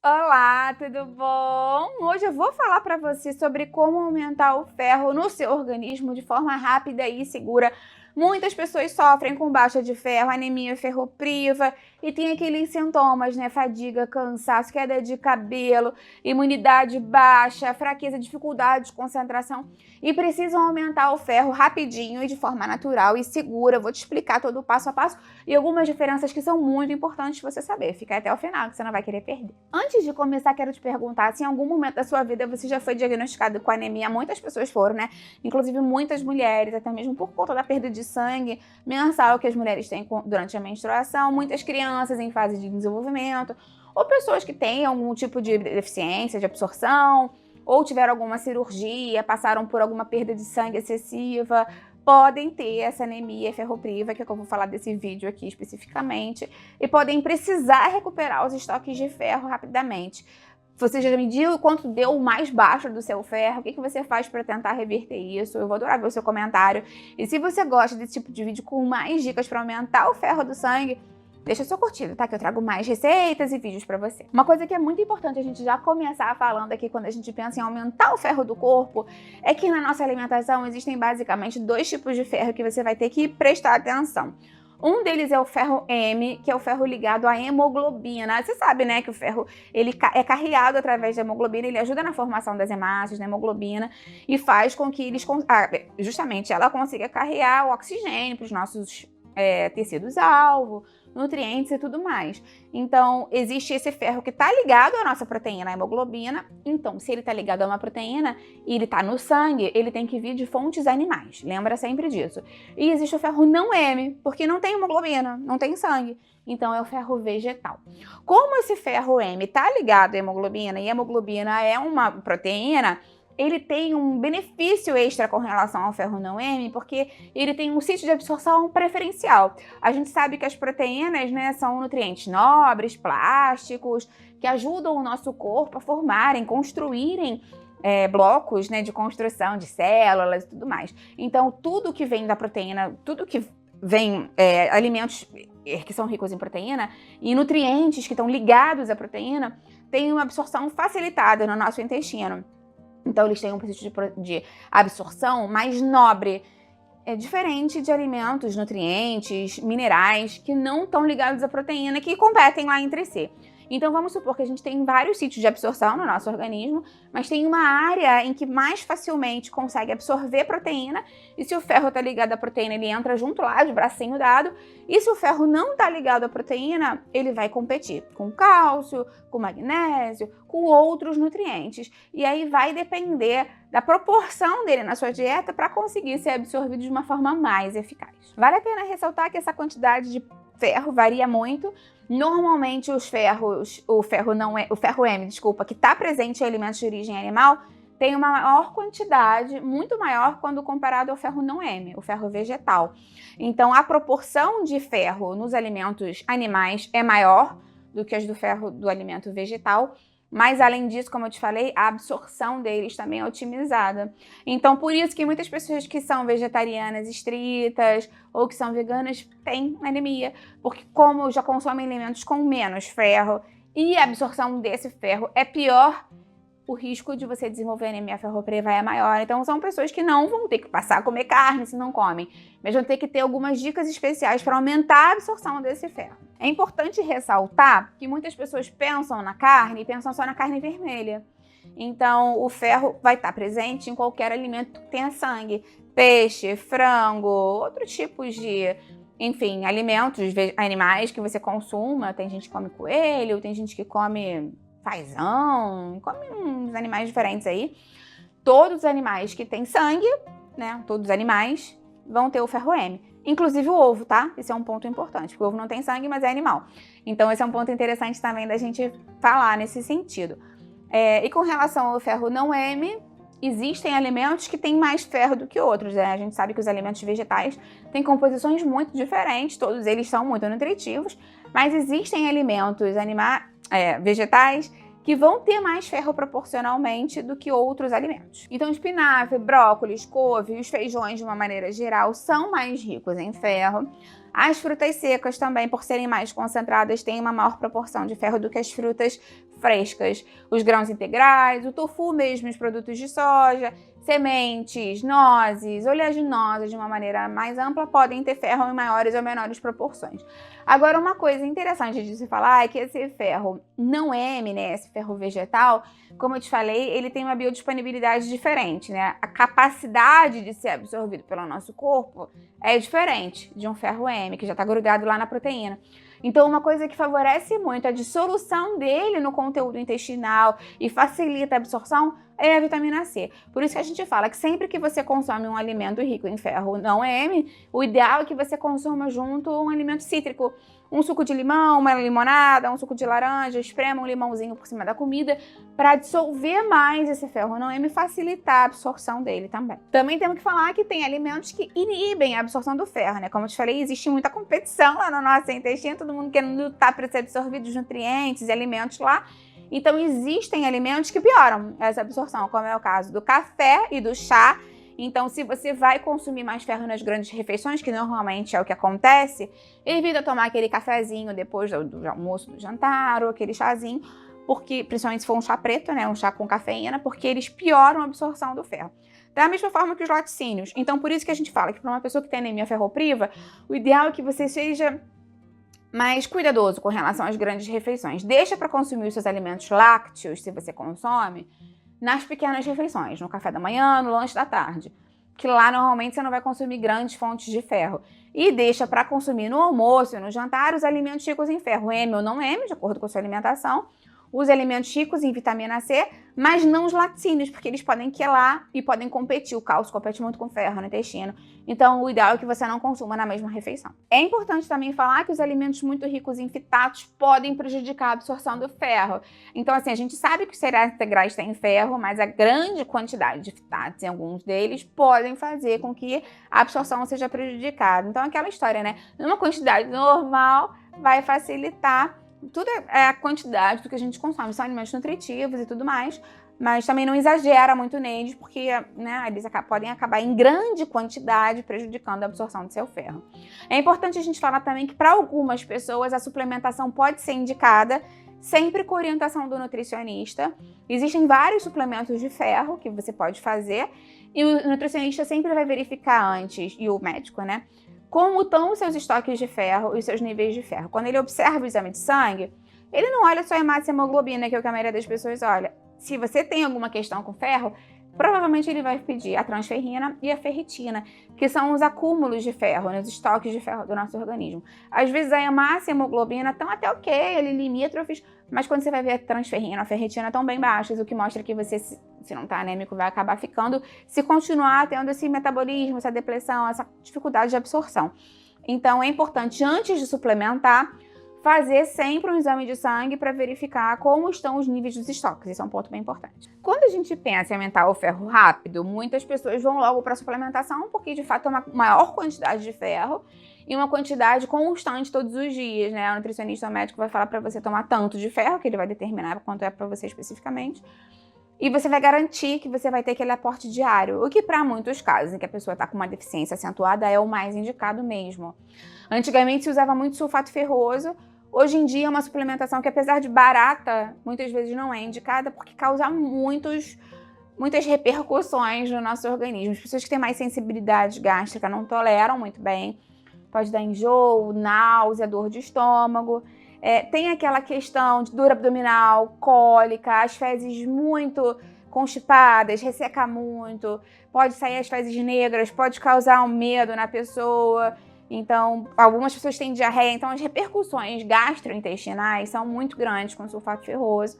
Olá, tudo bom? Hoje eu vou falar para você sobre como aumentar o ferro no seu organismo de forma rápida e segura. Muitas pessoas sofrem com baixa de ferro, anemia ferropriva e tem aqueles sintomas, né? Fadiga, cansaço, queda de cabelo, imunidade baixa, fraqueza, dificuldade de concentração e precisam aumentar o ferro rapidinho e de forma natural e segura. Eu vou te explicar todo o passo a passo e algumas diferenças que são muito importantes você saber. Fica até o final que você não vai querer perder. Antes de começar, quero te perguntar se em algum momento da sua vida você já foi diagnosticado com anemia. Muitas pessoas foram, né? Inclusive muitas mulheres, até mesmo por conta da perda de sangue mensal que as mulheres têm durante a menstruação, muitas crianças em fase de desenvolvimento, ou pessoas que têm algum tipo de deficiência de absorção, ou tiveram alguma cirurgia, passaram por alguma perda de sangue excessiva, podem ter essa anemia ferropriva, que é o que eu vou falar desse vídeo aqui especificamente, e podem precisar recuperar os estoques de ferro rapidamente. Você já mediu quanto deu o mais baixo do seu ferro? O que você faz para tentar reverter isso? Eu vou adorar ver o seu comentário. E se você gosta desse tipo de vídeo com mais dicas para aumentar o ferro do sangue, deixa sua curtida, tá? Que eu trago mais receitas e vídeos pra você. Uma coisa que é muito importante a gente já começar falando aqui quando a gente pensa em aumentar o ferro do corpo é que na nossa alimentação existem basicamente dois tipos de ferro que você vai ter que prestar atenção. Um deles é o ferro M, que é o ferro ligado à hemoglobina. Você sabe, né, que o ferro ele é carreado através da hemoglobina, ele ajuda na formação das hemácias, da hemoglobina, e faz com que eles, justamente, ela consiga carregar o oxigênio para os nossos tecidos-alvo, nutrientes e tudo mais. Então, existe esse ferro que está ligado à nossa proteína, a hemoglobina. Então, se ele está ligado a uma proteína e ele está no sangue, ele tem que vir de fontes animais. Lembra sempre disso. E existe o ferro não M, porque não tem hemoglobina, não tem sangue. Então, é o ferro vegetal. Como esse ferro M está ligado à hemoglobina, e a hemoglobina é uma proteína, ele tem um benefício extra com relação ao ferro não M, porque ele tem um sítio de absorção preferencial. A gente sabe que as proteínas, né, são nutrientes nobres, plásticos, que ajudam o nosso corpo a formarem, construírem blocos, né, de construção de células e tudo mais. Então, tudo que vem da proteína, tudo que vem alimentos que são ricos em proteína e nutrientes que estão ligados à proteína, tem uma absorção facilitada no nosso intestino. Então, eles têm um princípio de absorção mais nobre. É diferente de alimentos, nutrientes, minerais que não estão ligados à proteína, que competem lá entre si. Então, vamos supor que a gente tem vários sítios de absorção no nosso organismo, mas tem uma área em que mais facilmente consegue absorver proteína, e se o ferro está ligado à proteína, ele entra junto lá, de bracinho dado, e se o ferro não está ligado à proteína, ele vai competir com cálcio, com magnésio, com outros nutrientes. E aí vai depender da proporção dele na sua dieta para conseguir ser absorvido de uma forma mais eficaz. Vale a pena ressaltar que essa quantidade de ferro varia muito. Normalmente o ferro M, desculpa, que está presente em alimentos de origem animal, tem uma maior quantidade, muito maior quando comparado ao ferro não M, o ferro vegetal. Então a proporção de ferro nos alimentos animais é maior do que as do ferro do alimento vegetal. Mas, além disso, como eu te falei, a absorção deles também é otimizada. Então, por isso que muitas pessoas que são vegetarianas estritas ou que são veganas têm anemia. Porque como já consomem alimentos com menos ferro e a absorção desse ferro é pior, o risco de você desenvolver anemia ferropriva é maior. Então, são pessoas que não vão ter que passar a comer carne se não comem, mas vão ter que ter algumas dicas especiais para aumentar a absorção desse ferro. É importante ressaltar que muitas pessoas pensam na carne e pensam só na carne vermelha. Então, o ferro vai estar presente em qualquer alimento que tenha sangue. Peixe, frango, outros tipos de, enfim, alimentos, animais que você consuma. Tem gente que come coelho, tem gente que come fazão, come uns animais diferentes aí. Todos os animais que têm sangue, né, todos os animais vão ter o ferro M. Inclusive o ovo, tá? Esse é um ponto importante, porque o ovo não tem sangue, mas é animal. Então esse é um ponto interessante também da gente falar nesse sentido. E com relação ao ferro não M, existem alimentos que têm mais ferro do que outros, né? A gente sabe que os alimentos vegetais têm composições muito diferentes, todos eles são muito nutritivos, mas existem alimentos vegetais que vão ter mais ferro proporcionalmente do que outros alimentos. Então, espinafre, brócolis, couve e os feijões, de uma maneira geral, são mais ricos em ferro. As frutas secas também, por serem mais concentradas, têm uma maior proporção de ferro do que as frutas frescas, os grãos integrais, o tofu mesmo, os produtos de soja, sementes, nozes, oleaginosas de uma maneira mais ampla podem ter ferro em maiores ou menores proporções. Agora, uma coisa interessante de se falar é que esse ferro não M, né, esse ferro vegetal, como eu te falei, ele tem uma biodisponibilidade diferente, né? A capacidade de ser absorvido pelo nosso corpo é diferente de um ferro M, que já está grudado lá na proteína. Então, uma coisa que favorece muito a dissolução dele no conteúdo intestinal e facilita a absorção é a vitamina C. Por isso que a gente fala que sempre que você consome um alimento rico em ferro não M, o ideal é que você consuma junto um alimento cítrico. Um suco de limão, uma limonada, um suco de laranja, esprema um limãozinho por cima da comida para dissolver mais esse ferro não M e facilitar a absorção dele também. Também temos que falar que tem alimentos que inibem a absorção do ferro, né? Como eu te falei, existe muita competição lá no nosso intestino, todo mundo querendo lutar para ser absorvido os nutrientes e alimentos lá. Então, existem alimentos que pioram essa absorção, como é o caso do café e do chá. Então, se você vai consumir mais ferro nas grandes refeições, que normalmente é o que acontece, evita tomar aquele cafezinho depois do almoço, do jantar, ou aquele chazinho, porque, principalmente se for um chá preto, né, um chá com cafeína, porque eles pioram a absorção do ferro. Da mesma forma que os laticínios. Então, por isso que a gente fala que para uma pessoa que tem anemia ferropriva, o ideal é que você seja mais cuidadoso com relação às grandes refeições. Deixa para consumir os seus alimentos lácteos, se você consome, nas pequenas refeições, no café da manhã, no lanche da tarde, que lá normalmente você não vai consumir grandes fontes de ferro. E deixa para consumir no almoço e no jantar os alimentos ricos em ferro, M ou não M, de acordo com a sua alimentação, os alimentos ricos em vitamina C, mas não os laticínios, porque eles podem quelar e podem competir. O cálcio compete muito com o ferro no intestino. Então, o ideal é que você não consuma na mesma refeição. É importante também falar que os alimentos muito ricos em fitatos podem prejudicar a absorção do ferro. Então, assim, a gente sabe que os cereais integrais têm ferro, mas a grande quantidade de fitatos em alguns deles podem fazer com que a absorção seja prejudicada. Então, aquela história, né? Numa quantidade normal, vai facilitar. Tudo é a quantidade do que a gente consome, são alimentos nutritivos e tudo mais, mas também não exagera muito neles, porque né, eles podem acabar em grande quantidade prejudicando a absorção do seu ferro. É importante a gente falar também que para algumas pessoas a suplementação pode ser indicada sempre com orientação do nutricionista. Existem vários suplementos de ferro que você pode fazer e o nutricionista sempre vai verificar antes, e o médico, né? Como estão os seus estoques de ferro e os seus níveis de ferro. Quando ele observa o exame de sangue, ele não olha só a hemácia e hemoglobina, que é o que a maioria das pessoas olha. Se você tem alguma questão com ferro, provavelmente ele vai pedir a transferrina e a ferritina, que são os acúmulos de ferro, né, os estoques de ferro do nosso organismo. Às vezes a hemácia e a hemoglobina estão até ok, ali limítrofes, mas quando você vai ver a transferrina e a ferritina estão bem baixas, o que mostra que você, se não está anêmico, vai acabar ficando, se continuar tendo esse metabolismo, essa depressão, essa dificuldade de absorção. Então é importante, antes de suplementar, fazer sempre um exame de sangue para verificar como estão os níveis dos estoques. Isso é um ponto bem importante. Quando a gente pensa em aumentar o ferro rápido, muitas pessoas vão logo para a suplementação, porque de fato é uma maior quantidade de ferro e uma quantidade constante todos os dias, né? O nutricionista ou médico vai falar para você tomar tanto de ferro, que ele vai determinar quanto é para você especificamente, e você vai garantir que você vai ter aquele aporte diário, o que para muitos casos em que a pessoa está com uma deficiência acentuada é o mais indicado mesmo. Antigamente se usava muito sulfato ferroso. Hoje em dia é uma suplementação que, apesar de barata, muitas vezes não é indicada porque causa muitas repercussões no nosso organismo. As pessoas que têm mais sensibilidade gástrica não toleram muito bem. Pode dar enjoo, náusea, dor de estômago. Tem aquela questão de dor abdominal, cólica, as fezes muito constipadas, resseca muito. Pode sair as fezes negras, pode causar um medo na pessoa. Então, algumas pessoas têm diarreia, então as repercussões gastrointestinais são muito grandes com o sulfato ferroso.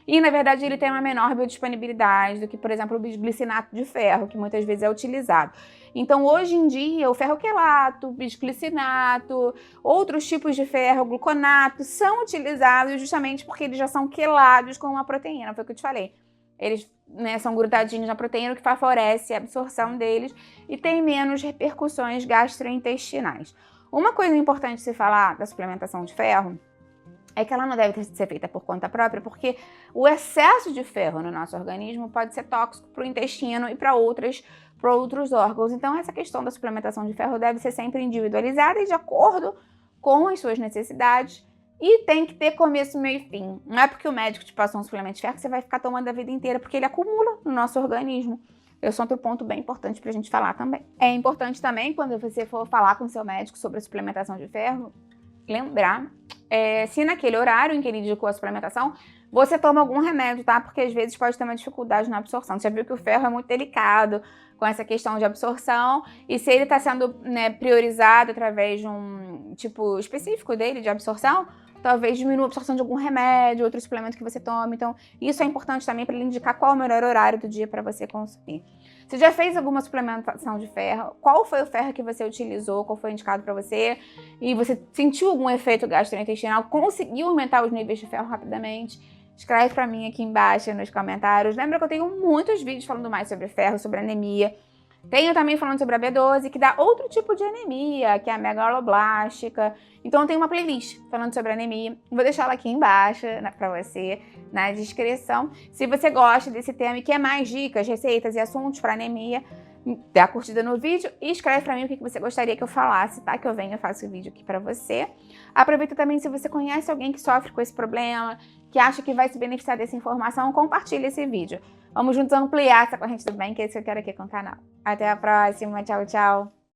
E, na verdade, ele tem uma menor biodisponibilidade do que, por exemplo, o bisglicinato de ferro, que muitas vezes é utilizado. Então, hoje em dia, o ferro quelato, o bisglicinato, outros tipos de ferro, gluconato, são utilizados justamente porque eles já são quelados com uma proteína, foi o que eu te falei. Eles são grudadinhos na proteína, o que favorece a absorção deles e tem menos repercussões gastrointestinais. Uma coisa importante se falar da suplementação de ferro é que ela não deve ser feita por conta própria, porque o excesso de ferro no nosso organismo pode ser tóxico para o intestino e para outros órgãos. Então, essa questão da suplementação de ferro deve ser sempre individualizada e de acordo com as suas necessidades, E tem que ter começo, meio e fim. Não é porque o médico te passou um suplemento de ferro que você vai ficar tomando a vida inteira, porque ele acumula no nosso organismo. Esse é outro ponto bem importante pra gente falar também. É importante também, quando você for falar com o seu médico sobre a suplementação de ferro, lembrar se naquele horário em que ele indicou a suplementação, você toma algum remédio, tá? Porque às vezes pode ter uma dificuldade na absorção. Você já viu que o ferro é muito delicado com essa questão de absorção, e se ele está sendo, né, priorizado através de um tipo específico dele de absorção, talvez diminua a absorção de algum remédio, outro suplemento que você tome. Então, isso é importante também para ele indicar qual é o melhor horário do dia para você consumir. Você já fez alguma suplementação de ferro? Qual foi o ferro que você utilizou? Qual foi indicado para você? E você sentiu algum efeito gastrointestinal? Conseguiu aumentar os níveis de ferro rapidamente? Escreve para mim aqui embaixo nos comentários. Lembra que eu tenho muitos vídeos falando mais sobre ferro, sobre anemia. Tenho também falando sobre a B12, que dá outro tipo de anemia, que é a megaloblástica. Então tem uma playlist falando sobre anemia. Vou deixar ela aqui embaixo para você, na descrição. Se você gosta desse tema e quer mais dicas, receitas e assuntos para anemia, dá curtida no vídeo e escreve para mim o que você gostaria que eu falasse, tá? Que eu venho e faço o vídeo aqui para você. Aproveita também, se você conhece alguém que sofre com esse problema, que acha que vai se beneficiar dessa informação, compartilha esse vídeo. Vamos juntos ampliar essa corrente do bem, que é isso que eu quero aqui com o canal. Até a próxima. Tchau, tchau.